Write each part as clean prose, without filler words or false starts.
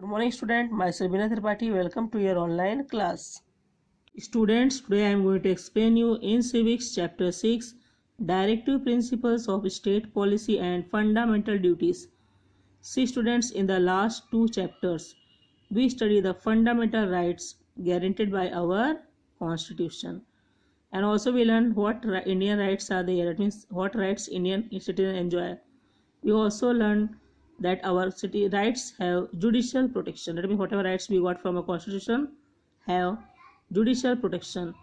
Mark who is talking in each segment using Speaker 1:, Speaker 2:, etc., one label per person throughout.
Speaker 1: morning student, myself Vinay Tripathi. Welcome to your online class. Students, today I am going to explain you in civics chapter 6 directive principles of state policy and fundamental duties. See students, in the last two chapters we study the fundamental rights guaranteed by our constitution, and also we learn what Indian rights are there, that means what rights Indian citizens enjoy. We also learn that our city rights have judicial protection. That means whatever rights we got from a constitution have judicial protection.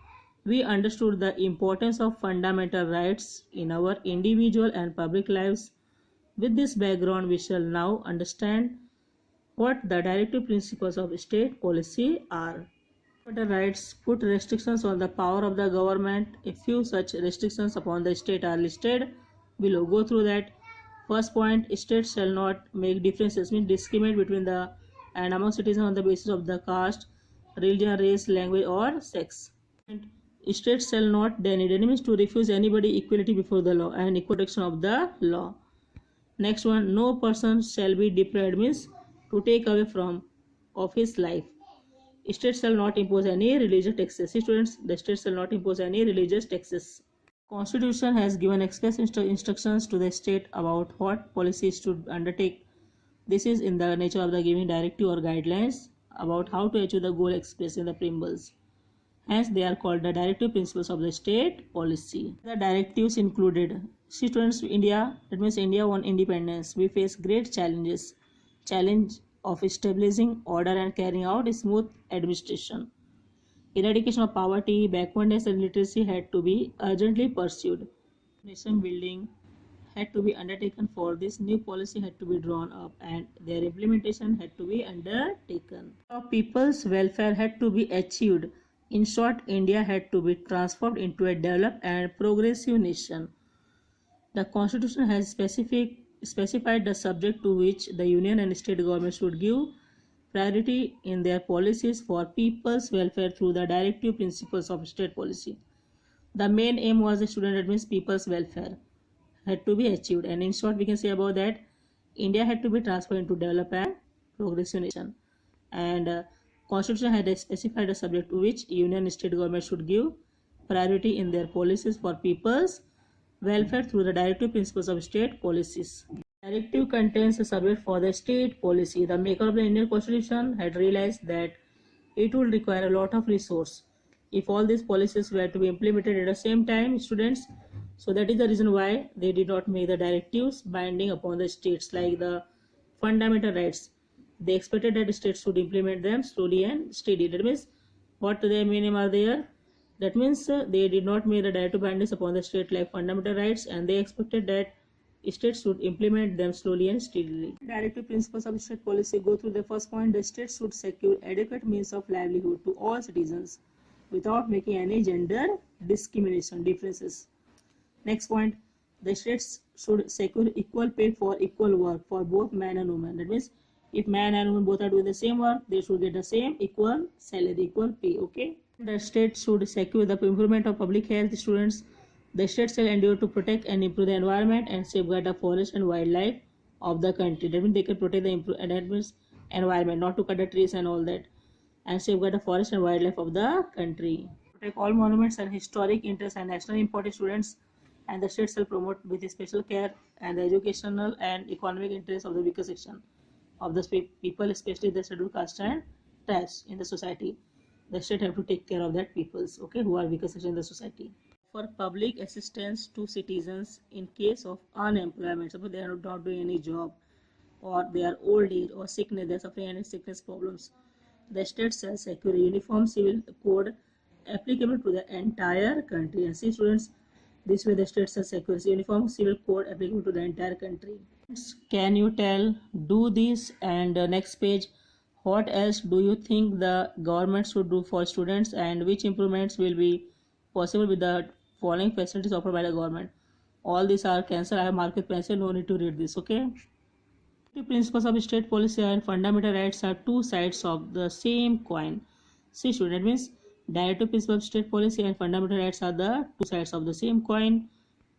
Speaker 1: We understood the importance of fundamental rights in our individual and public lives. With this background, we shall now understand what the directive principles of state policy are. Fundamental rights put restrictions on the power of the government. A few such restrictions upon the state are listed below. Go through that. First point, states shall not make differences, means discriminate between the and among citizens on the basis of the caste, religion, race, language or sex. And states shall not deny, means to refuse anybody equality before the law and equal protection of the law. Next one, no person shall be deprived, means to take away from of his life. States shall not impose any religious taxes. See students, the states shall not impose any religious taxes. Constitution has given express instructions to the state about what policies to undertake. This is in the nature of the giving directive or guidelines about how to achieve the goal expressed in the preambles. Hence, they are called the directive principles of the state policy. The directives included, see students, India, that means India won independence. We face great challenges. Challenge of establishing order and carrying out a smooth administration. Eradication of poverty, backwardness and illiteracy had to be urgently pursued. Nation building had to be undertaken. For this, new policy had to be drawn up and their implementation had to be undertaken. People's welfare had to be achieved. In short, India had to be transformed into a developed and progressive nation. The Constitution has specified the subject to which the union and state government should give priority in their policies for people's welfare through the directive principles of state policy. The main aim was the student, that means people's welfare had to be achieved, and in short we can say about that India had to be transformed into developed and progressive nation, and Constitution had specified a subject to which union and state government should give priority in their policies for people's welfare through the directive principles of state policies. Directive contains a subject for the state policy. The maker of the Indian Constitution had realized that it would require a lot of resource if all these policies were to be implemented at the same time, students. So that is the reason why they did not make the directives binding upon the states like the fundamental rights. They expected that the states should implement them slowly and steady. That means what their meaning are there. That means they did not make the directive bindings upon the state like fundamental rights, and they expected that states should implement them slowly and steadily. Directive principles of state policy. Go through the first point. The states should secure adequate means of livelihood to all citizens without making any gender discrimination differences. Next point, the states should secure equal pay for equal work for both man and woman. That means if man and woman both are doing the same work, they should get the same equal salary, equal pay. Okay. The state should secure the improvement of public health. Students, the states shall endeavor to protect and improve the environment and safeguard the forest and wildlife of the country. That means they can protect the environment, not to cut the trees and all that, and safeguard the forest and wildlife of the country. Protect all monuments and historic interests and national importance, students, and the states shall promote with special care and the educational and economic interests of the weaker section of the people, especially the scheduled caste and tribes in the society. The state have to take care of that peoples, okay, who are weaker section in the society. For public assistance to citizens in case of unemployment. Suppose they are not doing any job, or they are old age or sickness, they are suffering any sickness problems. The state shall secure a uniform civil code applicable to the entire country. And see students, this way the state shall secure a uniform civil code applicable to the entire country. Can you tell, do this, and next page, what else do you think the government should do for students, and which improvements will be possible with the following facilities offered by the government? All these are cancelled. I have marked with pencil, no need to read this. Okay. The principles of state policy and fundamental rights are two sides of the same coin. See student, that means directive principles of state policy and fundamental rights are the two sides of the same coin.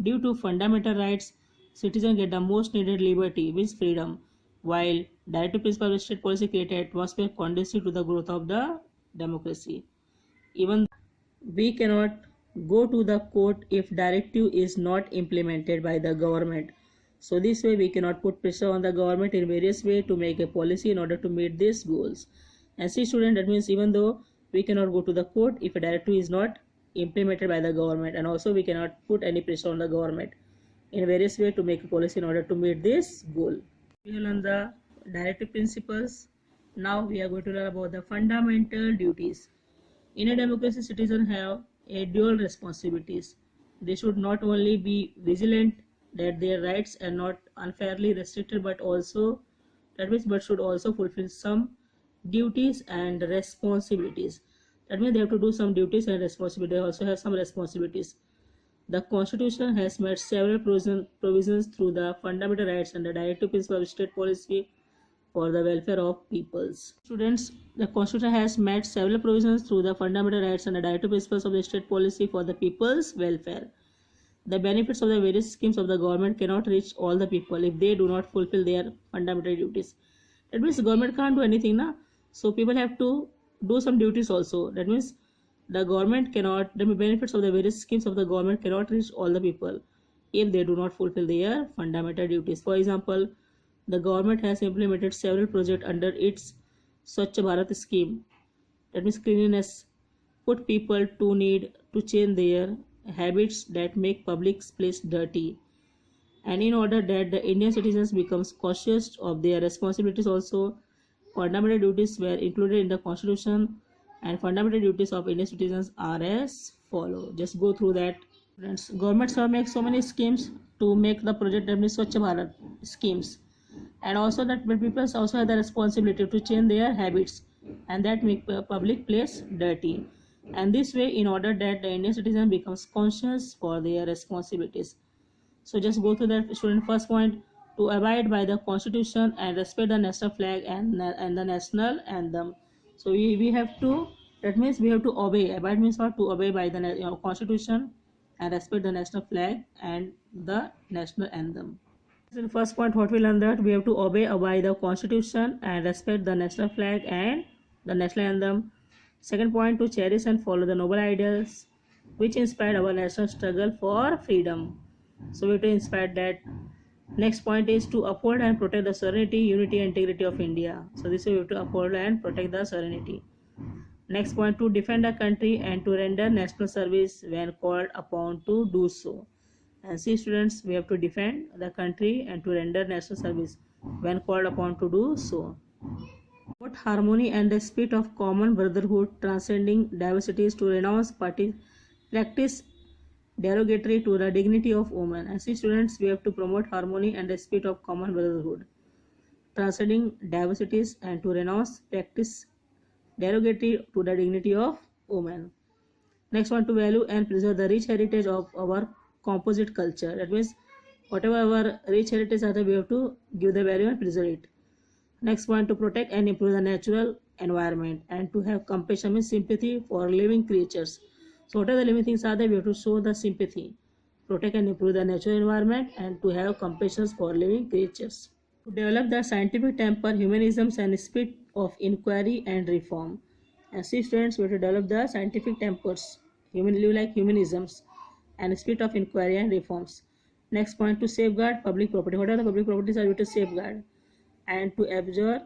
Speaker 1: Due to fundamental rights, citizens get the most needed liberty, means freedom, while directive principle of state policy create an atmosphere conducive to the growth of the democracy. Even we cannot go to the court if directive is not implemented by the government. So this way we cannot put pressure on the government in various ways to make a policy in order to meet these goals. And see student, that means even though we cannot go to the court if a directive is not implemented by the government, and also we cannot put any pressure on the government in various ways to make a policy in order to meet this goal. We will learn the directive principles. Now we are going to learn about the fundamental duties. In a democracy, citizens have a dual responsibilities. They should not only be vigilant that their rights are not unfairly restricted, but should also fulfill some duties and responsibilities. That means they have to do some duties and responsibilities. They also have some responsibilities. The Constitution has made several provisions through the fundamental rights and the directive principle of state policy for the welfare of peoples. Students, the Constitution has made several provisions through the fundamental rights and the directive principles of the state policy for the people's welfare. The benefits of the various schemes of the government cannot reach all the people if they do not fulfill their fundamental duties. That means the government can't do anything, na? So people have to do some duties also. That means the benefits of the various schemes of the government cannot reach all the people if they do not fulfill their fundamental duties. For example, the government has implemented several projects under its Swachh Bharat scheme. That means cleanliness, put people to need to change their habits that make public place dirty. And in order that the Indian citizens becomes cautious of their responsibilities also, fundamental duties were included in the Constitution, and fundamental duties of Indian citizens are as follow. Just go through that. Friends, governments have made so many schemes to make the project that means Swachh Bharat schemes, and also that people also have the responsibility to change their habits and that make public place dirty. And this way, in order that the Indian citizen becomes conscious for their responsibilities. So just go through that student. First point, to abide by the Constitution and respect the national flag and the national anthem. So we have to, that means we have to obey. Abide means what? To obey by the Constitution and respect the national flag and the national anthem. So the first point, what we learned, that we have to obey by the Constitution and respect the national flag and the national anthem. Second point, to cherish and follow the noble ideals which inspired our national struggle for freedom. So we have to inspire that. Next point is to uphold and protect the sovereignty, unity and integrity of India. So this way we have to uphold and protect the sovereignty. Next point, to defend the country and to render national service when called upon to do so. And see students, we have to defend the country and to render national service when called upon to do so. Promote harmony and the spirit of common brotherhood, transcending diversities, to renounce practice derogatory to the dignity of women. And see students, we have to promote harmony and the spirit of common brotherhood, transcending diversities, and to renounce practice derogatory to the dignity of women. Next one, to value and preserve the rich heritage of our composite culture. That means whatever our rich heritage are, we have to give the value and preserve it. Next one, to protect and improve the natural environment and to have compassion means sympathy for living creatures. So whatever the living things are there, we have to show the sympathy, protect and improve the natural environment, and to have compassion for living creatures. To develop the scientific temper, humanism and spirit of inquiry and reform. And see students, we have to develop the scientific tempers, live like humanisms and spirit of inquiry and reforms. Next point, to safeguard public property. What are the public properties are we have to safeguard and to abjure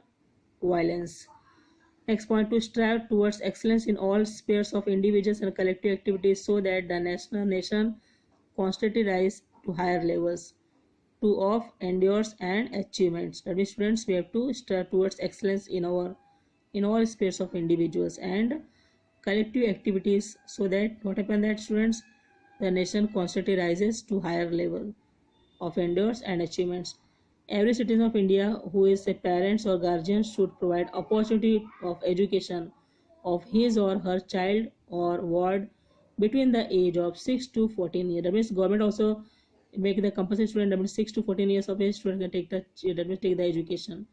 Speaker 1: violence. Next point, to strive towards excellence in all spheres of individuals and collective activities so that the nation constantly rise to higher levels of endurance and achievements. That means students, we have to strive towards excellence in all spheres of individuals and collective activities so that what happens that students, the nation constantly rises to higher level of endurance and achievements. Every citizen of India who is a parent or guardian should provide opportunity of education of his or her child or ward between the age of 6 to 14 years. That means government also make the compulsory student, that means 6 to 14 years of age student can take the education.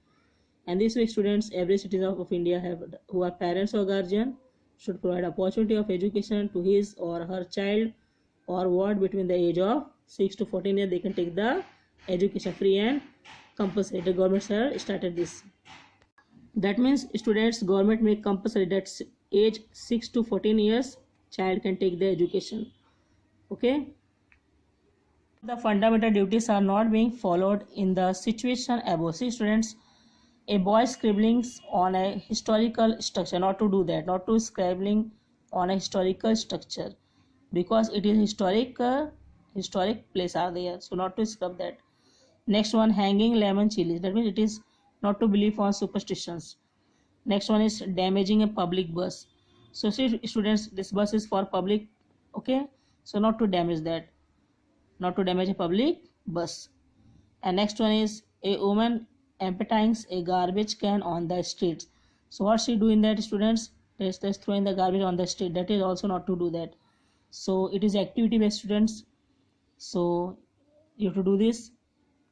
Speaker 1: And this way students, every citizen of India who are parents or guardian should provide opportunity of education to his or her child or ward between the age of 6 to 14 years. They can take the education free and compulsory. The government has started this. That means students, government make compulsory that age 6 to 14 years child can take the education. Okay. The fundamental duties are not being followed in the situation above. See students, a boy scribbling on a historical structure, not to do that, not to scribbling on a historical structure, because it is historic place are there, so not to scrub that. Next one, hanging lemon chilies, that means it is not to believe on superstitions. Next one is damaging a public bus. So see students, this bus is for public, okay, so not to damage that, not to damage a public bus. And next one is a woman emptying a garbage can on the streets. So what she do in that, students, just throwing the garbage on the street, that is also not to do that. So it is activity based, students, so you have to do this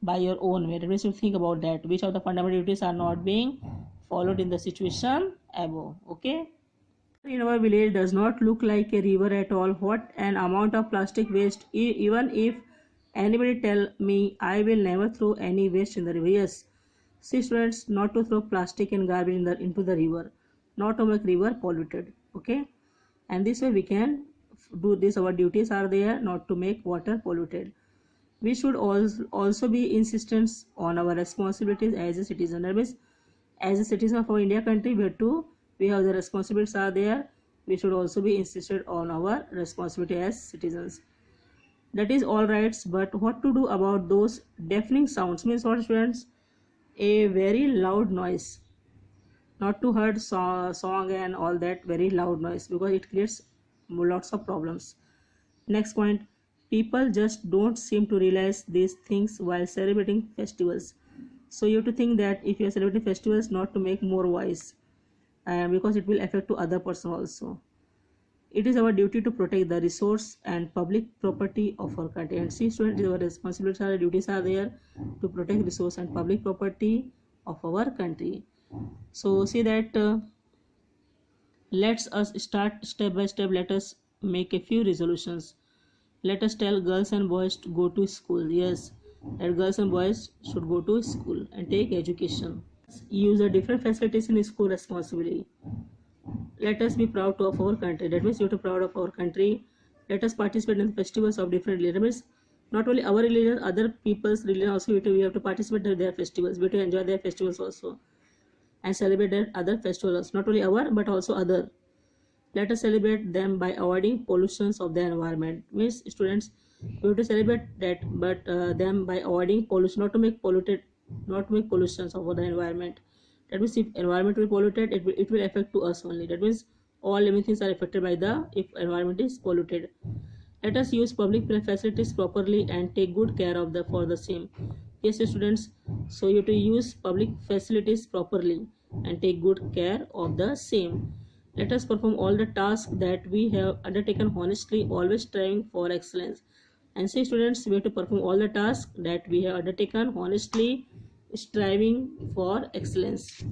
Speaker 1: by your own way. That means you think about that, which of the fundamental duties are not being followed in the situation above. Okay. In our village does not look like a river at all. What an amount of plastic waste. Even if anybody tell me, I will never throw any waste in the river. Yes, see students, not to throw plastic and garbage into the river, not to make river polluted. Okay, and this way we can do this. Our duties are there, not to make water polluted. We should also be insistent on our responsibilities as a citizen. That means as a citizen of our India country, we have the responsibilities are there. We should also be insisted on our responsibility as citizens. That is all right, but what to do about those deafening sounds? Means what, students? A very loud noise, not to heard song and all that very loud noise, because it creates lots of problems. Next point, people just don't seem to realize these things while celebrating festivals. So you have to think that if you are celebrating festivals, not to make more noise, because it will affect to other person also. It is our duty to protect the resource and public property of our country. And see students, our responsibilities and duties are there to protect resource and public property of our country. So see that let's us start step by step. Let us make a few resolutions. Let us tell girls and boys to go to school. Yes, that girls and boys should go to school and take education. Use the different facilities in school responsibly. Let us be proud of our country. That means you have to be proud of our country. Let us participate in the festivals of different religions. That means not only our religion, other people's religion also we have to participate in their festivals. We have to enjoy their festivals also and celebrate their other festivals. Not only our but also other. Let us celebrate them by avoiding pollutions of the environment. Means students, we have to celebrate that, but them by avoiding pollution, not to make pollutions of the environment. That means if environment will be polluted, it will affect to us only. That means all living things are affected by if environment is polluted. Let us use public facilities properly and take good care of for the same. Yes students, so you have to use public facilities properly and take good care of the same. Let us perform all the tasks that we have undertaken honestly, always striving for excellence. And say students, we have to perform all the tasks that we have undertaken honestly, striving for excellence.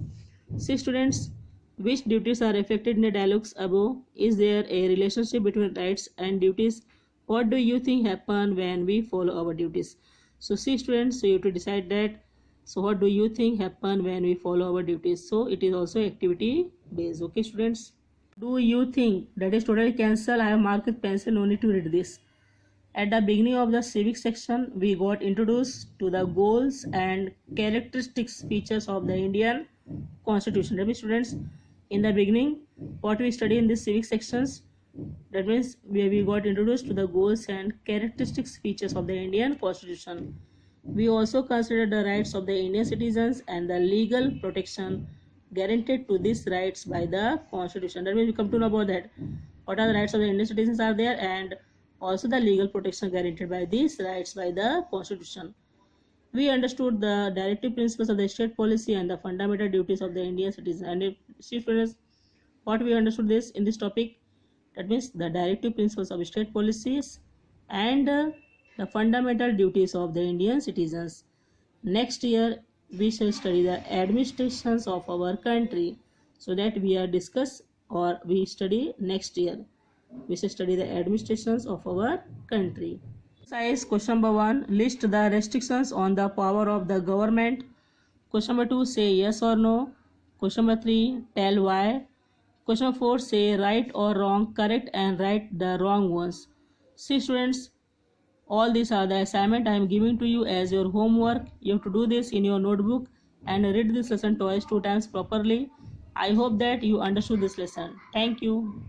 Speaker 1: See students, which duties are affected in the dialogues above? Is there a relationship between rights and duties? What do you think happen when we follow our duties? So see students, so you have to decide that. So what do you think happen when we follow our duties? So it is also activity based. Okay students, do you think that is totally cancel? I have marked with pencil, no need to read this. At the beginning of the civics section, we got introduced to the goals and characteristics features of the Indian Constitution. That means students, in the beginning, what we study in this civics sections, that means we got introduced to the goals and characteristics features of the Indian Constitution. We also consider the rights of the Indian citizens and the legal protection guaranteed to these rights by the Constitution. That means we come to know about that. What are the rights of the Indian citizens are there, and also the legal protection guaranteed by these rights by the Constitution. We understood the directive principles of the state policy and the fundamental duties of the Indian citizen. And if students, what we understood this in this topic, that means the directive principles of state policies and the fundamental duties of the Indian citizens. Next year we shall study the administrations of our country, so that we are discuss or we study next year. We shall study the administrations of our country. Exercise question number 1. List the restrictions on the power of the government. Question number 2. Say yes or no. Question number 3. Tell why. Question number 4. Say right or wrong, correct and write the wrong ones. See students, all these are the assignment I am giving to you as your homework. You have to do this in your notebook and read this lesson twice 2 times properly. I hope that you understood this lesson. Thank you.